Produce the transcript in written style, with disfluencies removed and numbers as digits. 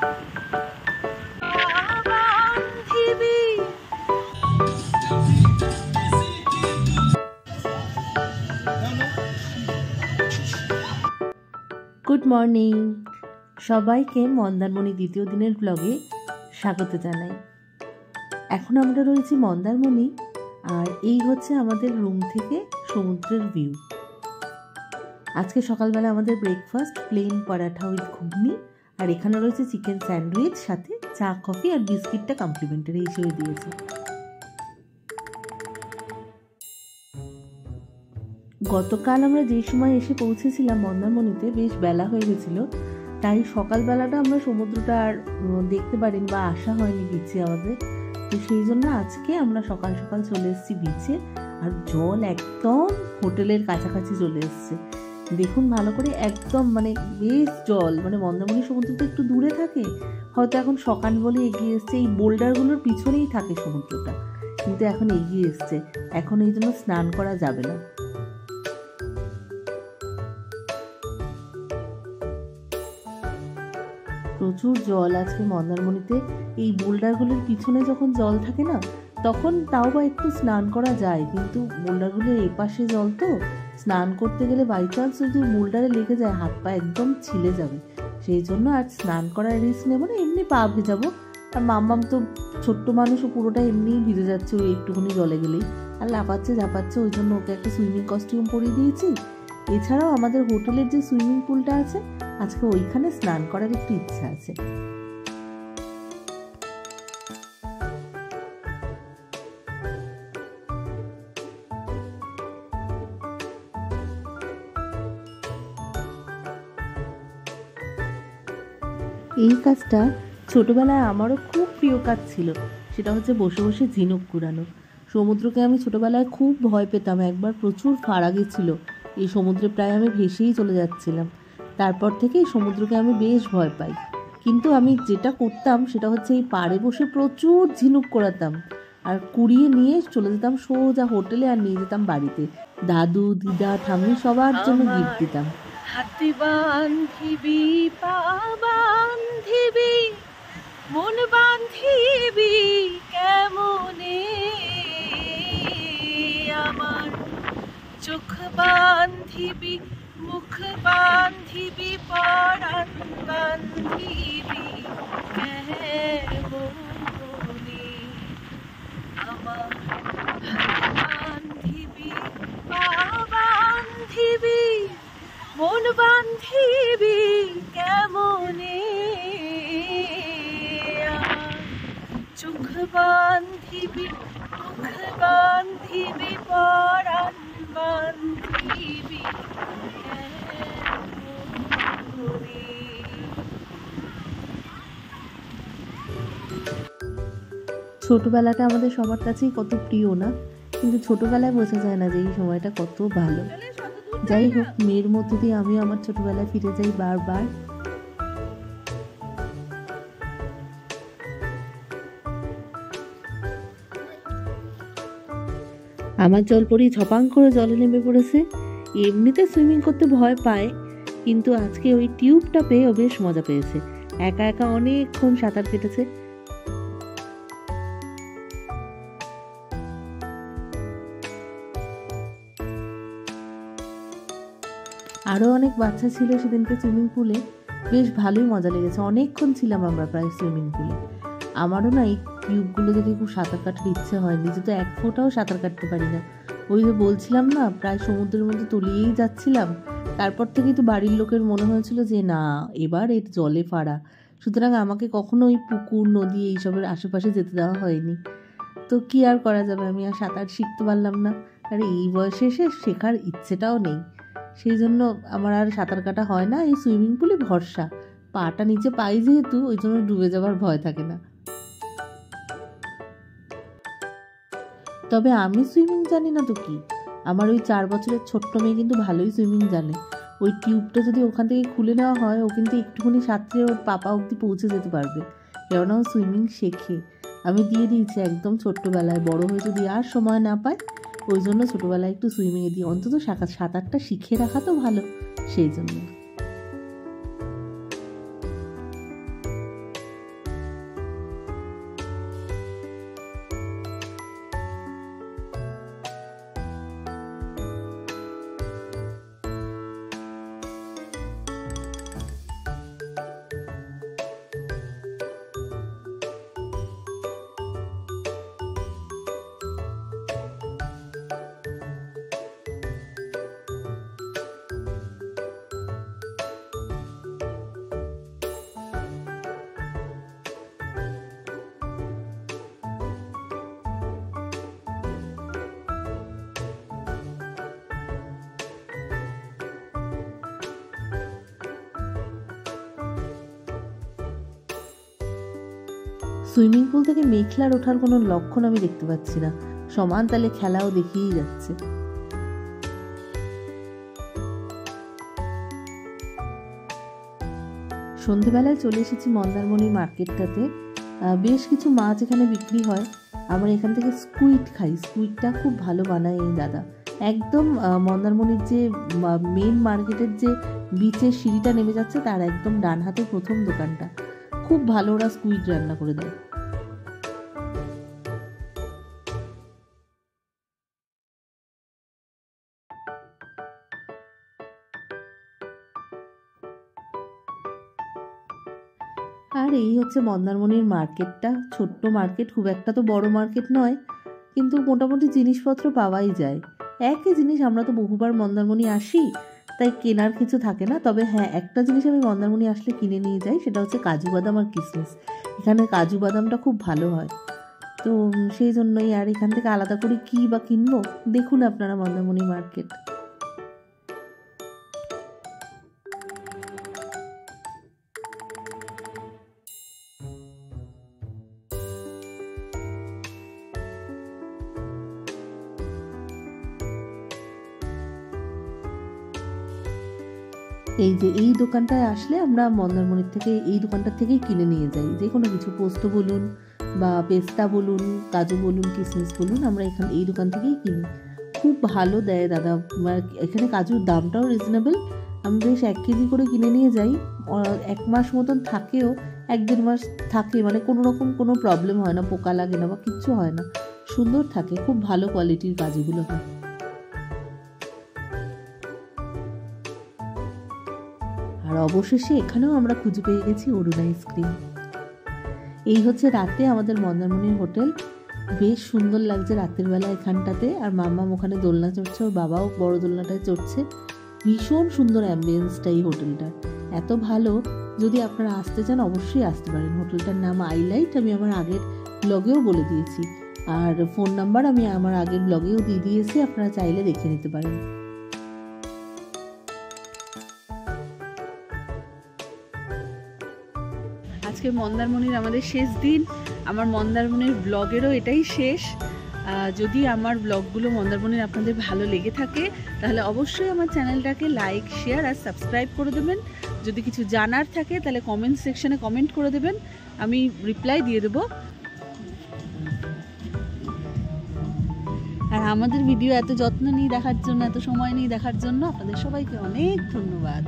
Good morning, সবাইকে মন্দারমণি দ্বিতীয় দিনের ব্লগে স্বাগত জানাই। এখন আমরা রয়েছি মন্দারমণি, আর এই হচ্ছে আমাদের রুম থেকে সমুদ্রের ভিউ। আজকে সকালবেলা আমাদের ব্রেকফাস্ট প্লেন পরাঠা উইথ ঘুগনি, আর এখানে রয়েছে চিকেন স্যান্ডউইচ, সাথে চা কফি আর বিস্কিটটা কমপ্লিমেন্টারি হিসেবে দিয়েছে। গতকাল আমরা যে সময় এসে পৌঁছেছিলাম মন্দারমণিতে বেশ বেলা হয়ে গেছিল, তাই সকালবেলাটা আমরা সমুদ্রটা আর দেখতে পারিনি বা আসা হয়নি বিচে আমাদের। তো সেই জন্য আজকে আমরা সকাল সকাল চলে এসেছি বিচে, আর জল একদম হোটেলের কাছাকাছি চলে এসছে। দেখুন ভালো করে, একদম মানে বেশ জল, মানে মন্দারমণি সমুদ্র তো একটু দূরে থাকে, হয়তো এখন সকাল বলে এগিয়ে এসছে। এই বোল্ডারগুলোর পিছনেই থাকে সমুদ্রটা, কিন্তু এখন এগিয়ে এসছে। এখন এই জন্য স্নান করা যাবে না। প্রচুর জল আজকে মন্দারমণিতে। এই বোল্ডারগুলোর পিছনে যখন জল থাকে না, তখন তাও বা একটু স্নান করা যায়, কিন্তু বোল্ডারগুলোর এপাশে জল তো, স্নান করতে গেলে বাই চান্স যদি বোল্ডারে লেগে যায় হাত পা একদম ছিলে যাবে। সেই জন্য আজ স্নান করার রিস্ক নেবো না, এমনি পা ভেজাবো। আর মাম্মাম তো ছোট্ট মানুষও পুরোটা এমনিই ভিজে যাচ্ছে ওই একটুখানি জলে গেলেই, আর লাফাচ্ছে ঝাপাচ্ছে, ওই জন্য ওকে একটা সুইমিং কস্টিউম পরিয়ে দিয়েছি। এছাড়াও আমাদের হোটেলের যে সুইমিং পুলটা আছে, আজকে ওইখানে স্নান করার একটু ইচ্ছা আছে। এই কাজটা ছোটবেলায় আমারও খুব প্রিয় কাজ ছিল, সেটা হচ্ছে বসে বসে ঝিনুক কুড়ানো। সমুদ্রকে আমি ছোটবেলায় খুব ভয় পেতাম, একবার প্রচুর ফাড়া গেছিল, এই সমুদ্রে প্রায় আমি ভেসেই চলে যাচ্ছিলাম। তারপর থেকে এই সমুদ্রকে আমি বেশ ভয় পাই। কিন্তু আমি যেটা করতাম সেটা হচ্ছে এই পাড়ে বসে প্রচুর ঝিনুক কুড়াতাম, আর কুড়িয়ে নিয়ে চলে যেতাম সোজা হোটেলে, আর নিয়ে যেতাম বাড়িতে। দাদু দিদা ঠাম্মি সবার জন্য গিফট দিতাম। হাতে বান্ধিবি, পা বান্ধিবি, মন বান্ধিবি কেমনে, আমার চোখ বান্ধিবি, মুখ বান্ধিবি, পরাণ বান্ধিবি কেমনে, আমার হাতে বান্ধিবি, পা বান্ধিবি, মন বান্ধিবি কেমনে, চোখ বান্ধিবি, মুখ বান্ধিবি, পরাণ বান্ধিবি কেমনে। ছোটবেলাটা আমাদের সবার কাছেই কত প্রিয় না, কিন্তু ছোটবেলায় বোঝা যায় না যে এই সময়টা কত ভালো। যাই হোক, মেয়ের মধ্যে দিয়ে আমিও আমার ছোটবেলায় ফিরে যাই বারবার। আমার জলপরি ঝপাং করে জলে নেমে পড়েছে। এমনিতে সুইমিং করতে ভয় পায়, কিন্তু আজকে ওই টিউবটা পেয়ে ও বেশ মজা পেয়েছে। একা একা অনেকক্ষণ সাঁতার কেটেছে। আরও অনেক বাচ্চা ছিল সেদিনকে সুইমিং পুলে, বেশ ভালোই মজা লেগেছে। অনেকক্ষণ ছিলাম আমরা প্রায় সুইমিং পুলে। আমারও না এই টিউবগুলো দেখে খুব সাঁতার কাটার ইচ্ছে হয়, নিজে তো এক ফোঁটাও সাঁতার কাটতে পারি না। ওই যে বলছিলাম না, প্রায় সমুদ্রের মধ্যে তলিয়েই যাচ্ছিলাম। তারপর থেকেই তো বাড়ির লোকের মনে হয়েছিল যে না, এবার এর জলে ফাড়া, সুতরাং আমাকে কখনো ওই পুকুর নদী এইসবের আশেপাশে যেতে দেওয়া হয়নি। তো কি আর করা যাবে, আমি আর সাঁতার শিখতে পারলাম না, আর এই বয়সে এসে শেখার ইচ্ছেটাও নেই। সেই জন্য আমার আর সাঁতার কাটা হয় না, এই সুইমিং পুলে ভরসা। পাটা নিচে পাই যেহেতু, ওই জন্য ডুবে যাওয়ার ভয় থাকে না। তবে আমি সুইমিং জানি না তো কি, আমার ওই 4 বছরের ছোট্ট মেয়ে কিন্তু ভালোই সুইমিং জানে। ওই টিউবটা যদি ওখান থেকে খুলে নেওয়া হয়, ও কিন্তু একটুখানি সাঁতরে ওর পাপা অবধি পৌঁছে যেতে পারবে, কেননা ও সুইমিং শেখে। আমি দিয়ে দিয়েছি একদম ছোট্টবেলায়, বড় হয়ে যদি আর সময় না পায়, ওই জন্য ছোটবেলায় একটু সুইমিংয়ে দিই, অন্তত সাঁতারটা শিখে রাখা তো ভালো, সেই জন্য। সুইমিং পুল থেকে মেঘলার ওঠার কোনো লক্ষণ আমি দেখতে পাচ্ছি না, সমান তালে খেলাও দেখিয়েই যাচ্ছে। সন্ধেবেলায় চলে এসেছি মন্দারমণি মার্কেটটাতে। বেশ কিছু মাছ এখানে বিক্রি হয়। আমরা এখান থেকে স্কুইড খাই, স্কুইডটা খুব ভালো বানায় এই দাদা। একদম মন্দারমণির যে মেন মার্কেটের যে বিচের সিঁড়িটা নেমে যাচ্ছে তার একদম ডান হাতে প্রথম দোকানটা, খুব ভালো ওরা স্কুইড রান্না করে দেয়। আর এই হচ্ছে মন্দারমণির মার্কেটটা, ছোট্ট মার্কেট, খুব একটা তো বড় মার্কেট নয়, কিন্তু মোটামুটি জিনিসপত্র পাওয়াই যায়। একই জিনিস, আমরা তো বহুবার মন্দারমণি আসি, তাই কেনার কিছু থাকে না। তবে হ্যাঁ, একটা জিনিস আমি মন্দারমণি আসলে কিনে নিয়ে যাই, সেটা হচ্ছে কাজু বাদাম আর কিশমিশ। এখানে কাজু বাদামটা খুব ভালো হয়, তো সেই জন্যই। আর এখান থেকে আলাদা করে কী বা কিনবো, দেখুন আপনারা মন্দারমণি মার্কেট। এই যে এই দোকানটায় আসলে আমরা মন্দারমণির থেকে এই দোকানটার থেকেই কিনে নিয়ে যাই, যে কোনো কিছু, পোস্ত বলুন বা পেস্তা বলুন, কাজু বলুন, কিশমিশ বলুন, আমরা এই দোকান থেকেই কিনি। খুব ভালো দেয় দাদা, এখানে কাজুর দামটাও রিজনেবল। আমি বেশ 1 কেজি করে কিনে নিয়ে যাই, 1 মাস মতন থাকেও, 1-1.5 মাস থাকে, মানে কোনো রকম কোনো প্রবলেম হয় না, পোকা লাগে না বা কিচ্ছু হয় না, সুন্দর থাকে, খুব ভালো কোয়ালিটির কাজুগুলো হয়। আর অবশেষে এখানেও আমরা খুঁজে পেয়ে গেছি অরুণ আইসক্রিম। এই হচ্ছে রাতে আমাদের মন্দারমণির হোটেল, বেশ সুন্দর লাগছে রাতের বেলা এখানটাতে। আর মাম্মাম ওখানে দোলনা চড়ছে, ওর বাবাও বড় দোলনাটায় চড়ছে। ভীষণ সুন্দর অ্যাম্বিয়েন্সটা এই হোটেলটার, এত ভালো। যদি আপনারা আসতে চান অবশ্যই আসতে পারেন। হোটেলটার নাম আইলাইট, আমি আমার আগের ব্লগেও বলে দিয়েছি, আর ফোন নাম্বার আমি আমার আগের ব্লগেও দিয়ে দিয়েছি, আপনারা চাইলে দেখে নিতে পারেন। আজকে মন্দারমণির আমাদের শেষ দিন, আমার মন্দারমণির ব্লগেরও এটাই শেষ। যদি আমার ব্লগগুলো মন্দারমণির আপনাদের ভালো লেগে থাকে তাহলে অবশ্যই আমার চ্যানেলটাকে লাইক, শেয়ার আর সাবস্ক্রাইব করে দেবেন। যদি কিছু জানার থাকে তাহলে কমেন্ট সেকশনে কমেন্ট করে দেবেন, আমি রিপ্লাই দিয়ে দেবো। আর আমাদের ভিডিও এত যত্ন নিয়ে দেখার জন্য, এত সময় নিয়ে দেখার জন্য আপনাদের সবাইকে অনেক ধন্যবাদ।